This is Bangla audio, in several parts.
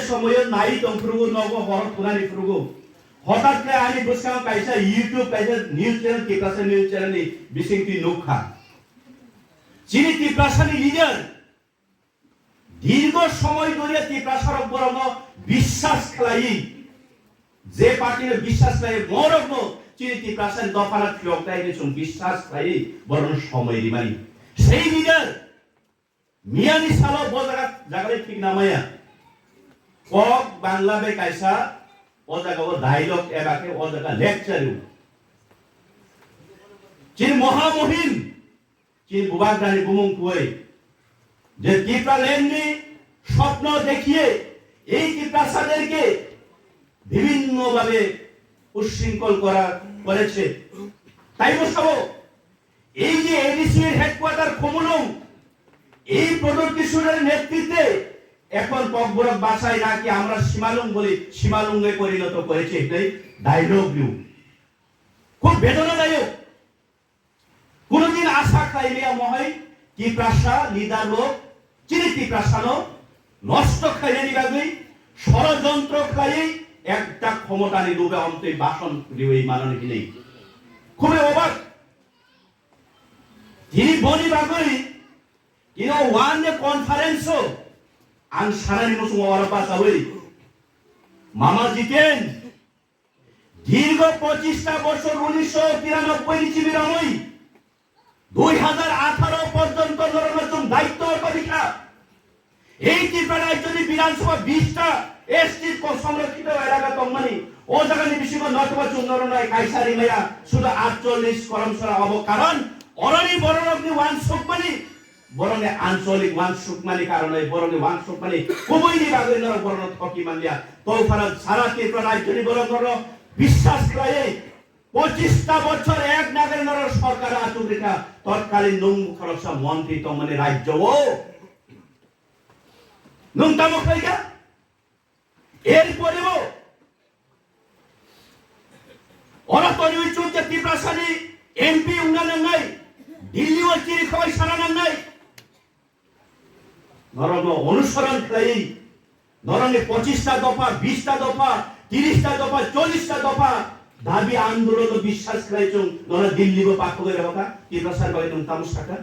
সময় নাই তংফুরগু নব হর পুরানি ফুরগু হঠাৎ করে আমি বসকাম কাইসা ইউটিউব কাইসা news channel Tiprasa news channel বিসিংটি নৌখা যিনি টিপ্রাসানি লিডার দীর্ঘ সময় ধরে টিপ্রাসার বরং বিশ্বাস খেলাই যে পার্টির বিশ্বাস খেলাই মরগ্ন যিনি টিপ্রাসানি দফারা ফিয়কটাই গেছেন বিশ্বাস খেলাই বরং সময় রিমানি সেই লিডার মিয়ানি সালো বজাগা জাগালে ঠিক নামায়া কক বাংলা বে কাইসা ও জায়গা ডায়লগ এবাকে ও জায়গা লেকচারু যিনি মহামহিম যিনি বুবাগ্রানি বুমুং কুয়ে যে টিপ্রা লেননি স্বপ্ন দেখিয়ে এই টিপ্রাসাদেরকে বিভিন্ন ভাবে উশৃঙ্খল করেছে তাই বসাবো এই যে এডিসি এর হেডকোয়ার্টার খোমলুং এই প্রদর কিশোরের নেতৃত্বে এখন পকবরক বাসায় নাকি আমরা সীমালুং বলি সীমালুঙ্গে পরিণত করেছে এটাই ডায়লগ নিউ খুব বেদনাদায়ক কোনদিন আশা খাইলিয়া মহাই টিপ্রাসা লিডার লোক চিনি টিপ্রাসানো নষ্ট খাইলে নিবাগই ষড়যন্ত্র খাই একটা ক্ষমতা নিলুবে অন্তে বাসন দিই মাননে নেই খুবই অবাক তিনি বনি বাগই ওয়ান কনফারেন্স আন সারানি মুসুম ওয়ারাপা সাবই মামা জিতেন দীর্ঘ 25টা বছর 1993 চিবিরামই 2018 পর্যন্ত নরনচুম দায়িত্ব অধিকা এই ত্রিপুরায় যদি বিধানসভা 20টা এসটি সংরক্ষিত এলাকা তম্মানি ও জায়গানি বিশিষ্ট নয়তবা চুন্নরনয় কাইসারি মেয়া শুধু 48 করমসরা হব কারণ অরণি বড়রগ্নি ওয়ান সুকমানি বরণে আঞ্চলিক ওয়ান সুকমানি কারণে বরণে ওয়ান সুকমানি কবইনি বাগৈ নর বরণ থকি মানলিয়া তৌফারা সারা ত্রিপুরায় যদি বরণ বিশ্বাস করে 25টা বছর এক নাগের নর সরকার আচুরিকা তৎকালীন নৌ খরচা মন্ত্রী তমনে রাজ্য ও নুনতামক হইগা এরপরেও অরতনি উচ্চতে ত্রিপুরাসানি এমপি উন্নয়ন নাই দিল্লি ও চিরি খবর সারানো নাই নরম অনুসরণ খাই নরমে 25টা দফা 20টা দফা 30টা দফা 40টা দফা দাবি আন্দোলন বিশ্বাস খাইছুন নর দিল্লি গো পাক করে রাখা ত্রিপুরাসার বাই নুন তামস টাকা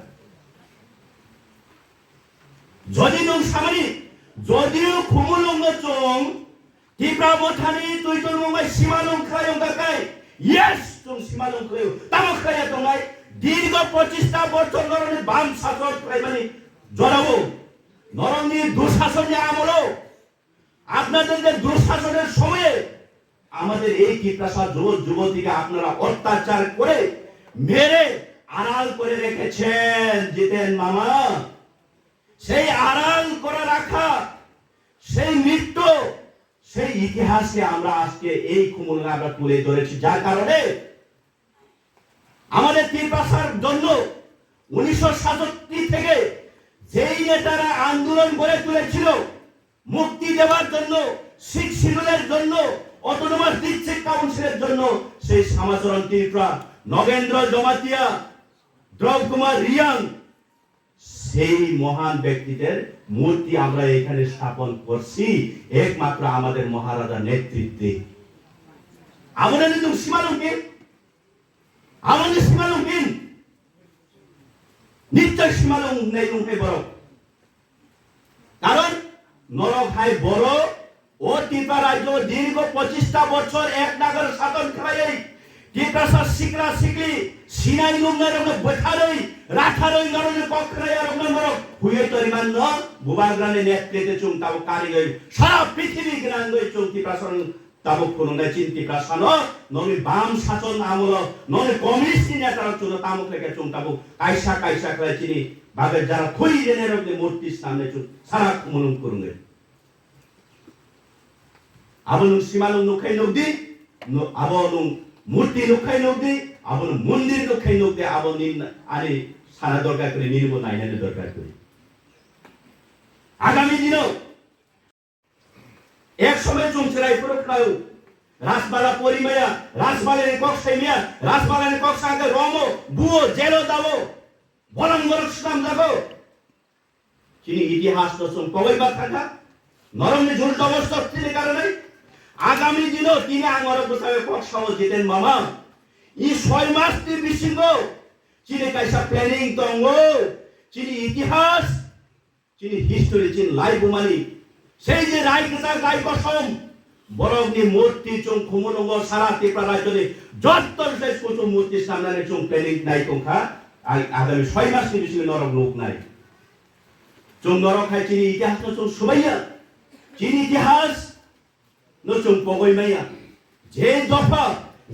যদি নুন সামরি যদিও খুমুলঙ্গ চং ত্রিপুরা মথানি তুইতন মঙ্গাই সীমালং খায়ং গাকাই ইয়েস চং সীমালং খায়ও তামক খায়া তঙ্গাই দীর্ঘ 25টা বছর নরনি বাম শাসক খাইবানি জড়াবো নরনি দুঃশাসনের আমলো আপনাদের যে দুঃশাসনের সময়ে আমাদের এই ত্রিপুরা যুবক যুবতীকে আপনারা অত্যাচার করে মেরে আড়াল করে রেখেছেন জিতেন মামা সেই আড়াল করে রাখা সেই মৃত্যু সেই ইতিহাসকে আমরা আজকে এই খুমুলঙ্গে আমরা তুলে ধরেছি যার কারণে আমাদের ত্রিপুরার জন্য 1967 থেকে যেই নেতারা আন্দোলন গড়ে তুলেছিল মুক্তি দেওয়ার জন্য শিখ শিবিরের জন্য অটোনমাস ডিস্ট্রিক্ট কাউন্সিলের জন্য সেই সমাচরণ ত্রিপুরা নগেন্দ্র জমাতিয়া দ্রব কুমার রিয়াং সেই মহান ব্যক্তিদের মূর্তি আমরা এখানে স্থাপন করছি একমাত্র আমাদের মহারাজার নেতৃত্বে আমাদের কিন্তু সীমালঙ্কিন আমাদের সীমালঙ্কিন নিশ্চয় সীমালং নেই লুঙ্কে বড় কারণ নরখাই বড় ও ত্রিপুরা রাজ্য দীর্ঘ 25টা বছর এক নাগর শাসন খাই ত্রিপুরা শিকরা শিকলি সিনাই লুঙ্গার বৈঠারই রাঠারই নরনে পক্ষরাই আর নর হুয়ে তরিমান ন বুবাগ্রানে নেতৃত্বে চুং তাও কারিগই সারা পৃথিবী গ্রান গই চুং ত্রিপুরা তাবো খুলুঙ্গাই চিন্তি প্রাসান ননি বাম শাসন আমল ননি কমিউনিস্ট নেতারা চুন তামুক লেগে চুং তাবো কাইসা কাইসা করে চিনি বাগের যারা খুই জেনে রকম মূর্তির সামনে চুং সারা মনুম করুঙ্গে আবনুং সীমালুং নুখাই নগদি আবনুং মূর্তি নুখাই নগদি আবনুং মন্দির নুখাই নগদি আবনিন আরে সারা দরকার করে নির্ব নাইনানে দরকার করে আগামী দিনও এক সময় চুমচেরাই পুরো রাসবালা পরিমায়া রাসবালের কক্সাই মিয়া রাসবালের কক্সাকে রমো বুও জেলো দাও বলঙ্গর ইসলাম দাও চিনি ইতিহাস তো সুন কবই বা থাকা নরমে জোর জবরদস্তির কারণে আগামী দিনও তিনি আমার গোসাবে পক্ষাও যেতেন মামা ই 6 মাস তি বিসিঙ্গ চিনি কাইসা প্ল্যানিং দঙ্গ চিনি ইতিহাস চিনি হিস্টোরি চিনি লাইভ মানি সেই যে রায় কেসা গাই কসম বরংনি মূর্তি চং খুমনঙ্গ সারা ত্রিপুরা রাজ্যে যত্তর শেষ কিছু মূর্তি সামনে চং প্ল্যানিং নাই তংখা আগামী 6 মাস তি বিসিঙ্গ নরক লোক নাই চং নরক খাই চিনি ইতিহাস চং সুবাইয়া চিনি ইতিহাস নচুং পগই মাইয়া যে দফা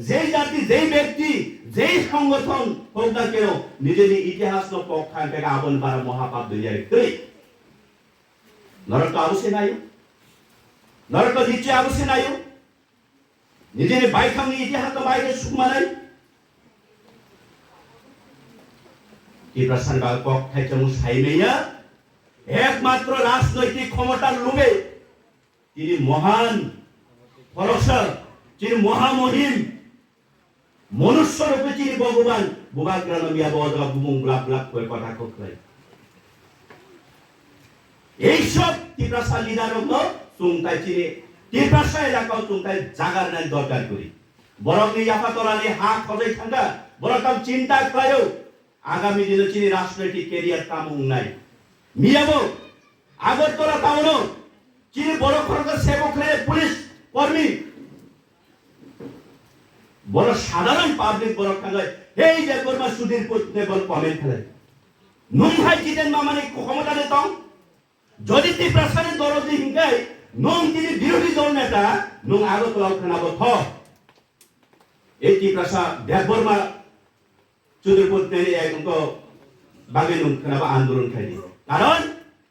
যে জাতি যে ব্যক্তি যে সংগঠন হোক না কেন নিজের ইতিহাস ন পক্ষান থেকে আবন বার মহাপাপ দুনিয়ার তুই নরক আবশ্যে নাই নরক দিচ্ছে আবশ্যে নাই নিজের বাইখাংনি ইতিহাস বাইরে সুমা নাই কি প্রশ্ন বা পক্ষায় চমু সাই মাইয়া একমাত্র রাজনৈতিক ক্ষমতার লোভে তিনি মহান পরশর যিনি মহামহিম মনুষ্য রূপে যিনি ভগবান বুবাগ্রানমিয়া বদলা বুমুং ব্লাপ ব্লাপ করে কথা কয় এইসব ত্রিপ্রাসা লিডার হল চুংতাই চিনি ত্রিপ্রাসা এলাকাও চুংতাই জাগার নাই দরকার করি বরং এই আপাতলানি হা খজাই থাকা বরং তাম চিন্তা করে আগামী দিনে চিনি রাজনৈতিক ক্যারিয়ার কামুং নাই মিয়াবো আগরতলা টাউনও চিনি বড় খরচের সেবক পুলিশ কর্মী বড় সাধারণ পাবলিক বড় খায় এই যে কর্মা সুধীর পুত্রে বল কমেন্ট ফেলে নুন ভাই জিতেন মামানে ক্ষমতা দিত যদি ত্রিপ্রাসাদের দরদি হিংকায় নুন তিনি বিরোধী দল নেতা নুন আগরতলা খানাব থ এই ত্রিপ্রাসা দেববর্মা সুধীর পুত্রে একদম বাগে নুন খানাব আন্দোলন খাই কারণ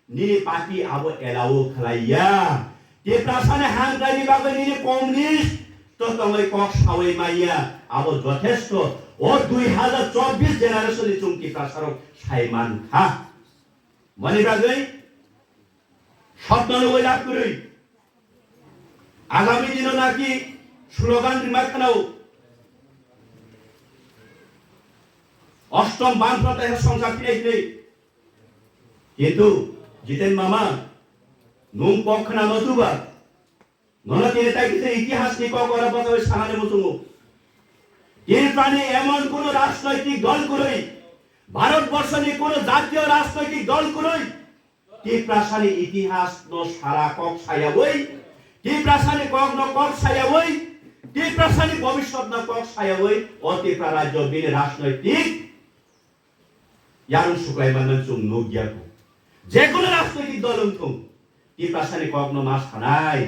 নিনি পার্টি আবো এলাও খালাইয়া ত্রিপ্রাসানে হাংরানি বাগে নিনি কমিউনিস্ট তো তোমায় কক সাওয়াই মাইয়া আবো যথেষ্ট ও 2024 জেনারেশনে চুমকি প্রাসারক সাইমান খা মনে রাখবেন স্বপ্ন লাভ করি আগামী দিনও নাকি স্লোগান রিমাখানাও অষ্টম বামফ্রন্টের সংসার ফিরে কিন্তু জিতেন মামা নুম পক্ষনা নতুবা নলা তিনি তাই কিছু ইতিহাস নিক করা বছর সামনে মতুমু এর প্রাণে এমন কোন রাজনৈতিক দল কই ভারতবর্ষ নিয়ে কোন জাতীয় রাজনৈতিক দল কই কি প্রাসানি ইতিহাস ন সারা কক ছায়া বই কি প্রাসানি কক ন কক ছায়া বই কি প্রাসানি ভবিষ্যৎ ন কক ছায়া বই অতি রাজ্য বিনে রাজনৈতিক ইয়ারু শুক্লাই মানন চুং নগিয়াকো যে কোন রাজনৈতিক দল উঠুম কি প্রাসানি কক ন মাস খানাই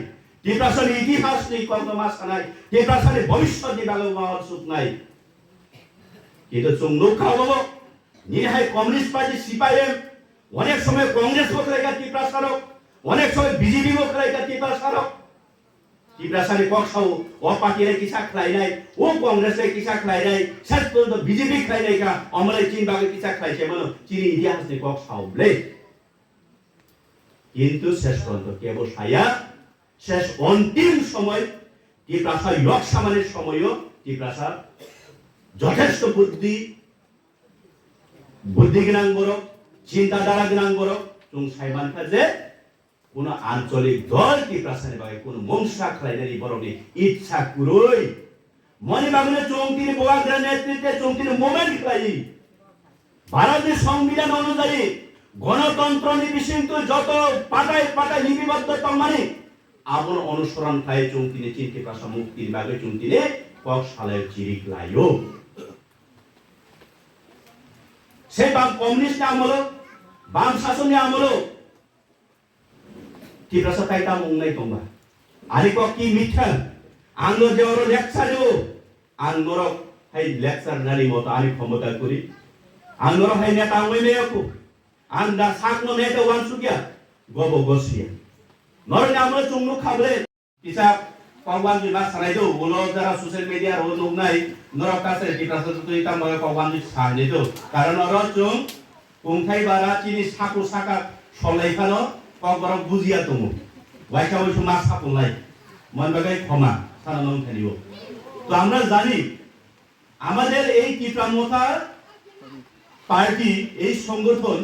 ত্রিপ্রাসানি ইতিহাস নেই কত মাস নাই ত্রিপ্রাসানি ভবিষ্যৎ দিবালো মাল সুখ নাই কিন্তু চুংলুক খাওয়াবো নিহাই কমিউনিস্ট পার্টি সিপিএম অনেক সময় কংগ্রেস বকরাইকা ত্রিপ্রাসারক অনেক সময় বিজেপি বকরাইকা ত্রিপ্রাসারক ত্রিপ্রাসানি পক্ষাও ও পার্টিরে কিসা খাই নাই ও কংগ্রেসে কিসা খাই নাই শেষ পর্যন্ত বিজেপি খাই নাই কা আমরাই চীন বাগে কিসা খাইছে মানে চিনি ইতিহাস নেই পক্ষাও বলে কিন্তু শেষ পর্যন্ত কেবল ছায়া শেষ অন্তিম সময় ত্রিপ্রাসা ইয়ক সামানের সময়ও ত্রিপ্রাসা যথেষ্ট বুদ্ধি জ্ঞান বড় চিন্তাধারা জ্ঞান বড় চুং সাইমান যে কোন আঞ্চলিক দল ত্রিপ্রাসানের বাগে কোন মংসা খাইনারি বরণে ইচ্ছা কুরই মনে বাগনে চুং তিনি বোয়াগ্রা নেতৃত্বে চুং তিনি মোমেন্ট খাই ভারতের সংবিধান অনুযায়ী গণতন্ত্র নিবিশিষ্ট যত পাটায় পাটায় লিপিবদ্ধ মানে আপন অনুসরণ খায় চুংতিনে চিনতে পাশা মুক্তির বাগে চুংতিনে কক সালের চিরিক লাইও সেই বাম কমিউনিস্ট আমল বাম শাসনে আমল কি প্রসা কাইতা মুং নাই তোমরা আরি কক কি মিথ্যা আঙ্গ দেওর লেকচার আঙ্গর হাই লেকচার নানি মত আরি ক্ষমতা করি আঙ্গর হাই নেতা হইলেকো আন্দা সাকনো নেতা ওয়ানসুকিয়া গব গসিয়া নরনে আমরা চুংলুক খাবলে কিসা কওয়ান বিবা সারাইদো বলো যারা সোশ্যাল মিডিয়া রো লোক নাই নরক কাছে টিপ্রাসা তো ইতা ময় কওয়ান দি সানিদো কারণ অর চুং কুংখাই বারা চিনি সাকু সাকা সলাইখানো কগর বুজিয়া তুমু ওয়াইকা ওই সমা সাপুলাই মন বাগাই ক্ষমা সানানম খালিব তো আমরা জানি আমাদের এই ত্রিপ্রামতা পার্টি এই সংগঠন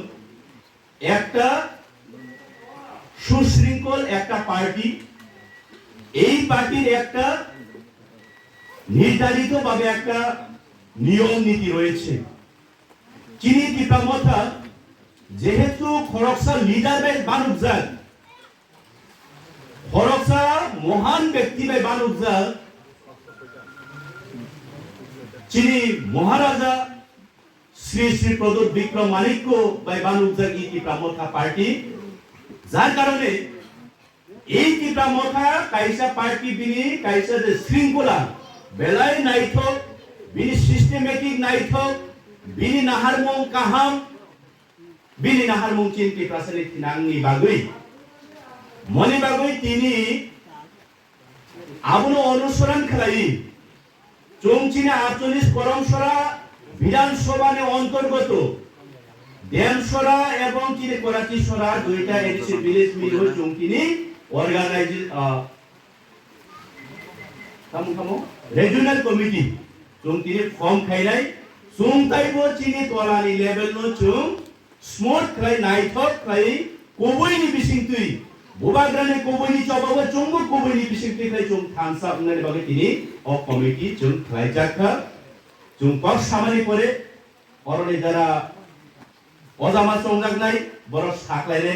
একটা সুশৃঙ্খল একটা পার্টি। এই পার্টির একটা নির্ধারিত ভাবে একটা নিয়ম নীতি রয়েছে। চিনি টিপামথা যেহেতু খরকসা লিডার বাই বানুকজাল, খরকসা মহান ব্যক্তি বাই বানুকজাল, চিনি মহারাজা শ্রী শ্রী প্রদোত বিক্রম মালিক্য বাই বানুকজাল ই টিপামথা পার্টি, যার কারণে এই টিপামথা কাইসা পার্টি বিনি কাইসা যে শৃঙ্খলা বেলাই নাইথক বিনি systematic নাইথক bini naharmong kaham bini naharmong cinti prasani tinangni bagui moni bagui tini abuno অনুসরণ খালাই চংচিনে 48 করমসরা বিধানসভার অন্তর্গত দেমসরা এবং চিনি করাচিসরা দুইটা এডিসি ভিলেজ মিল হই চংচিনি অর্গানাইজ কামো রিজিওনাল কমিটি চংচিনি ফর্ম খাইলাই Sungtaibo chini tolani level no chung smart klai naithok klai koboi ni bisingtui bobagrane koboi ni chobawa chungbo koboi ni bisingtui klai chung thansap nani bage tini o committee chung klai jakha chung kok samani pore oroni jara ojama chongjak nai boro saklai re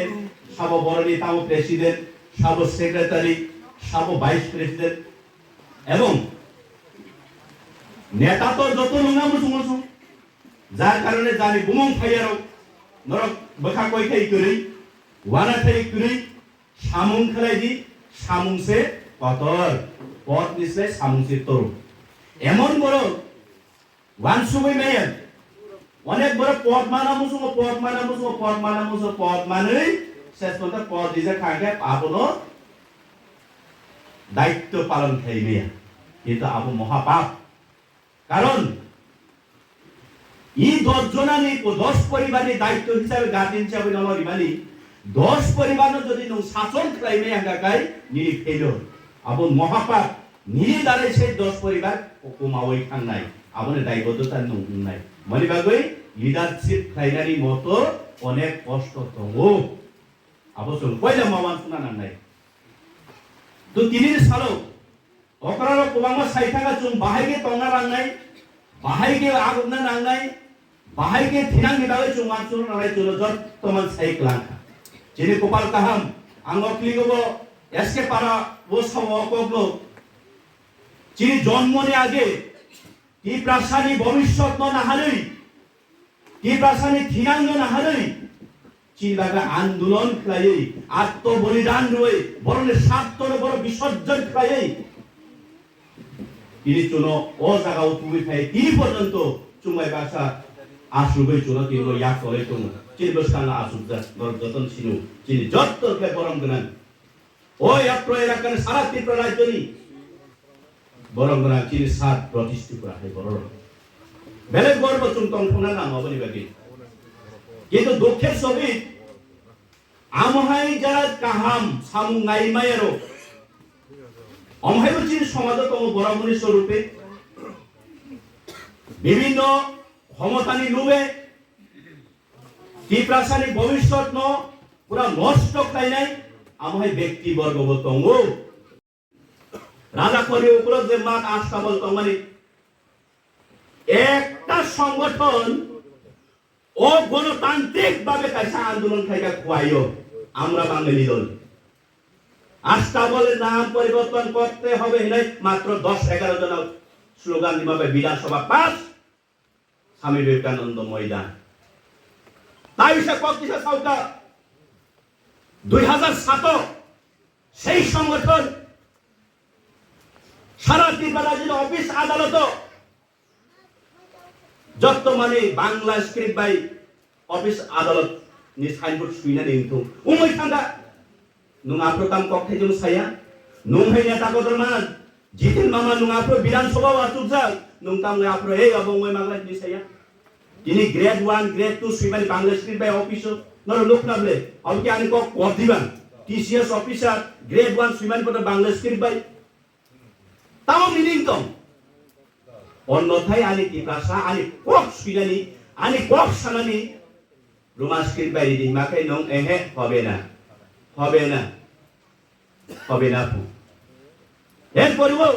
sabo boroni tamo president sabo secretary sabo vice president ebong নেতা তো যত লঙ্গা মুসুমসু যার কারণে জানি বুমং ফাইয়ারও নরক বখা কই খাই করি ওয়ানা খাই করি সামুং খেলাই দি সামুংসে কতর পথ নিছে সামুংসে তরু এমন বড় ওয়ানসুবই মেয়ের অনেক বড় পথ মানা মুসু পথ মানেই শেষ পর্যন্ত পথ দিছে খাগে আপনো দায়িত্ব পালন খাই মেয়া কিন্তু আবু মহাপাপ কারণ এই 10 জনানি 10 পরিবারের দায়িত্ব হিসাবে গার্জেন হিসাবে নমরি মানি 10 পরিবার যদি নং শাসন ক্রাইমে আগাকাই নি ফেলো আবন মহাপাপ নি দারে সেই 10 পরিবার কোমাওই থাংনাই আবনে দায়বদ্ধতা নং নাই মনি বাগৈ লিডারশিপ খাইনারি মতো অনেক কষ্ট দङ আবসং কয়লা মাওয়ান শুনা নাই তো তিনির সালো অকরার কোবামা সাইথাঙ্গা চুং বাহাইগে তংনা রাংনাই বাহাইগে আগনা রাংনাই বাহাইগে থিনাংনি দালে চুং মানসুন নালাই চুলো জট তমান সাইক্লাংখা যিনি কপাল কাহাম আংক্লিগবো এসকে পারা ও সম অকগলো যিনি জন্মনে আগে কি প্রাসানি ভবিষ্যৎ নাহারই কি প্রাসানি থিনাঙ্গ নাহারই চিনবাগা আন্দোলন খাই আত্ম বলিদান রয়ে বরণের স্বার্থর বড় বিসর্জন খাই তিনি চুনো ও জায়গা উঠুই খাই তিনি পর্যন্ত চুমাই বাসা আসুবই চুনো তিনি ইয়াক করে চুনো চিনি বসকানা আসুবজা যতন সিনু চিনি যত্তর কে বরং গনান ও ইয়াত্র এলাকার সারা ত্রিপুরা রাজ্যনি বরং গনা চিনি সাত প্রতিষ্ঠিত করা হয় বড় বেলেগ গর্ব চুনতং ফোনা নাম অবনি বাকি কিন্তু দুঃখের ছবি আমহাই যারা কাহাম সামু নাইমায়েরো অমহাই চিনি সমাজতম বরামনি স্বরূপে বিভিন্ন ক্ষমতানি লোভে ত্রিপ্রাসানি ভবিষ্যৎ ন পুরা নষ্ট খাই নাই আমহাই ব্যক্তি বর্গ বতঙ্গ রাজা করে উপলব্ধ যে মাত আস্তাবল তমানি একটা সংগঠন ও গণতান্ত্রিক ভাবে কাইসা আন্দোলন খাইকা খুয়াইও আমরা বাঙালি দল আস্তাবলের নাম পরিবর্তন করতে হবে নাই মাত্র 10-11 জন স্লোগান দিবাবে বিধানসভা পাস স্বামী বিবেকানন্দ ময়দান তাই সে কক্টিসা সরকার 2007 সেই সংগঠন সারা ত্রিপুরা রাজ্যের অফিস আদালত যত মানে বাংলা স্ক্রিপ্ট বাই অফিস আদালত নি সাইনবোর্ড সুইনা নিন্তু উমই থাঙ্গা নুং আপ্রো তাম কক্ষে জুন সায়া নুং হাই নেতা কদর মান জিতেন মামা নুং আপ্রো বিধানসভা আতুকজা নুং তাম আপ্রো এই অবংই বাংলা নি সায়া তিনি গ্রেড 1 গ্রেড 2 সুইমানি বাংলা স্ক্রিপ্ট বাই অফিস নর লোক নাবলে অবকি আনি কক দিবান টিসিএস অফিসার গ্রেড 1 সুইমানি কত বাংলা স্ক্রিপ্ট বাই তাও মিনিংতম অন্যথায় আনি ত্রিপ্রাসা আনি কক সুইনানি আনি কক সানানি রোমাস্কির বাইরে দিন মাখাই নং এহে হবে না হবে না এরপরেও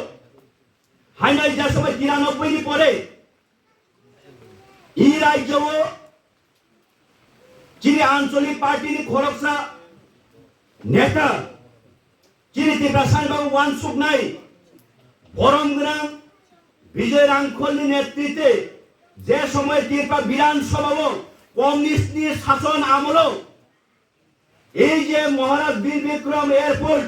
হাইনাই যে সময় 93 পরে এই রাজ্য যিনি আঞ্চলিক পার্টির খরকসা নেতা যিনি ত্রিপ্রাসাদ বাবু ওয়ানসুক নাই বরমগ্রাম বিজয় রাংখলনি নেতৃত্বে যে সময় ত্রিপুরা বিধানসভা কমিউনিস্ট শাসন আমল এই যে মহারাজ বীর বিক্রম এয়ারপোর্ট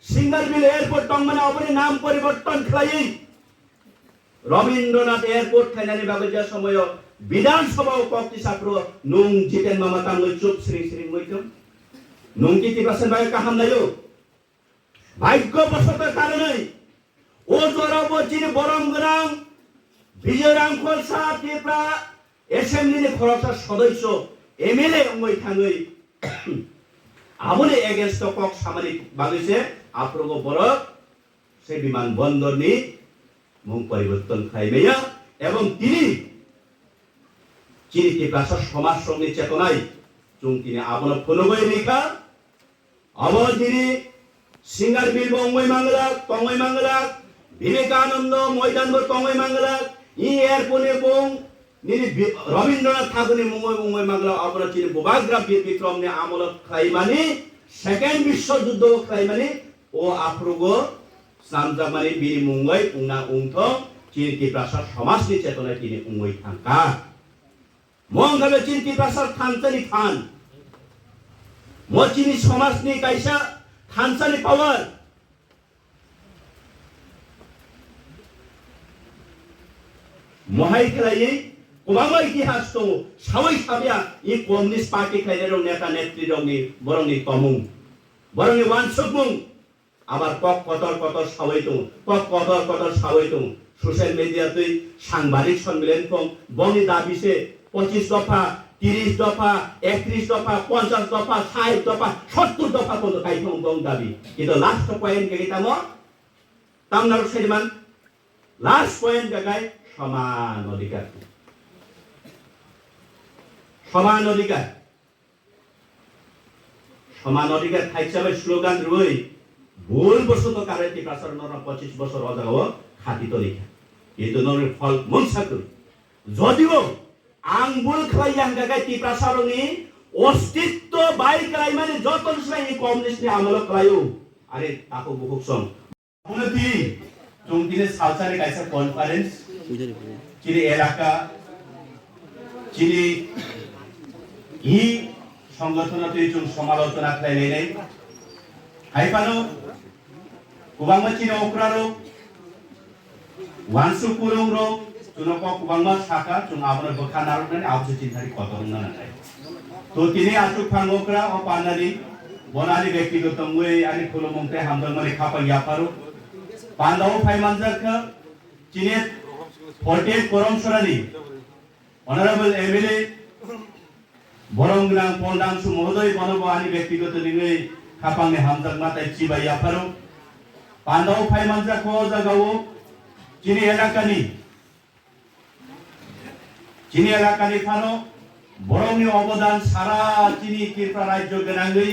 সিঙ্গারবিল এয়ারপোর্ট টংমানে অপরে নাম পরিবর্তন খাই রবীন্দ্রনাথ এয়ারপোর্ট খাইনানি বাবু যে সময় বিধানসভা কক্তি ছাত্র নুং জিতেন মামা তাঙ্গই চুপ শ্রী শ্রী মইতম নুং কি ত্রিপ্রাসাদ বাবু কাহাম নাইও ভাগ্যবশত কারণে ও জরাব যিনি বরমগ্রাম বিজয় রাংখল সাহ ত্রিপুরা এসেম্বলি খরকসার সদস্য এমএলএ ওই থাঙ্গই আমলে এগেনস্ট কক সামরিক বাগিছে আপ্রগো বরক সেই বিমানবন্দর নি মুং পরিবর্তন খাইবেয়া এবং তিনি ত্রিপ্রাসাদ সমাজ সঙ্গে চেতনায় চুং তিনি আবন ফলগই রেখা আবার তিনি সিঙ্গারবিল বঙ্গই মাংলা বিবেকানন্দ ময়দান তঙ্গই মাংলা ই এয়ারপোর্টে বং নিনি রবীন্দ্রনাথ ঠাকুরের মুঙ্গই মাংলা আবর চিনি বুবাগ্রা বীর বিক্রম নে আমল খাইমানি সেকেন্ড বিশ্বযুদ্ধ খাইমানি ও আপ্রগো সামজামানি বিনি মুঙ্গই উংনা উংথ চিনি ত্রিপ্রাসাদ সমাজনি চেতনায় তিনি উঙ্গই থাকা মঙ্গলে চিনি ত্রিপ্রাসাদ থানসানি থান মচিনি সমাজনি কাইসা থানসানি পাওয়ার মহাই খেলাই কোবাঙ্গ ইতিহাস দङ সাवै সাবিয়া ই কমিউনিস্ট পার্টি খাইলের নেতা নেত্রী রঙি বরংনি তমুং বরংনি ওয়ানসুকমুং আবার কক কতর সাवै দङ কক কতর সাवै দङ সোশ্যাল মিডিয়াতে সাংবাদিক সম্মেলন কম বংনি দাবিছে 25 দফা 30 দফা 31 দফা 50 দফা 60 দফা 70 দফা পর্যন্ত কাইথং বং দাবি কিন্তু লাস্ট পয়েন্ট কেইটাম তামনার সেমান লাস্ট পয়েন্ট গায় সমান অধিকার থাইছাবে স্লোগান রই ভুল বসত কারে ত্রিপ্রাসাদ 25 বছর অজাগো খাতিত রেখা এই ধরনের ফল মনসাকু যদিও আঙ্গুল খাইয়াং গায় ত্রিপ্রাসাদনি অস্তিত্ব বাই কাই মানে যতন সাই কমিউনিস্ট আমল কায়ো আরে তাকো বহুত সং উন্নতি চুংতিনে সালসারে কাইসা কনফারেন্স চিনি এলাকা চিনি ই সংগঠনতে চুং সমালোচনা খাইলে নাই হাইপানো কুবাংমা চিনি অক্রারো ওয়ানসুকুরং রো চুনক কুবাংমা শাখা চুং আবনে বখা নারনানি আবসে চিন্তারি কতরং না নাই তো তিনি আচুক ফাঙ্গকরা ও পানানি বনানি ব্যক্তিগত মুই আনি খুলমংতে হামদলমানি খাপা ইয়াপারো পান্দাও ফাইমানজাকা চিনে 48 করমসরানি অনারেবল এমএলএ বরংগ্রাম পন্ডাংসু মহোদয় বনবানি ব্যক্তিগত নিগে খাপাংনে হামজাক মাতাই চিবাই ইয়াপারো পান্দাও ফাইমানজাকা জাগাও চিনি এলাকানি ফানো বরংনি অবদান সারা চিনি ত্রিপুরা রাজ্য গনাঙ্গই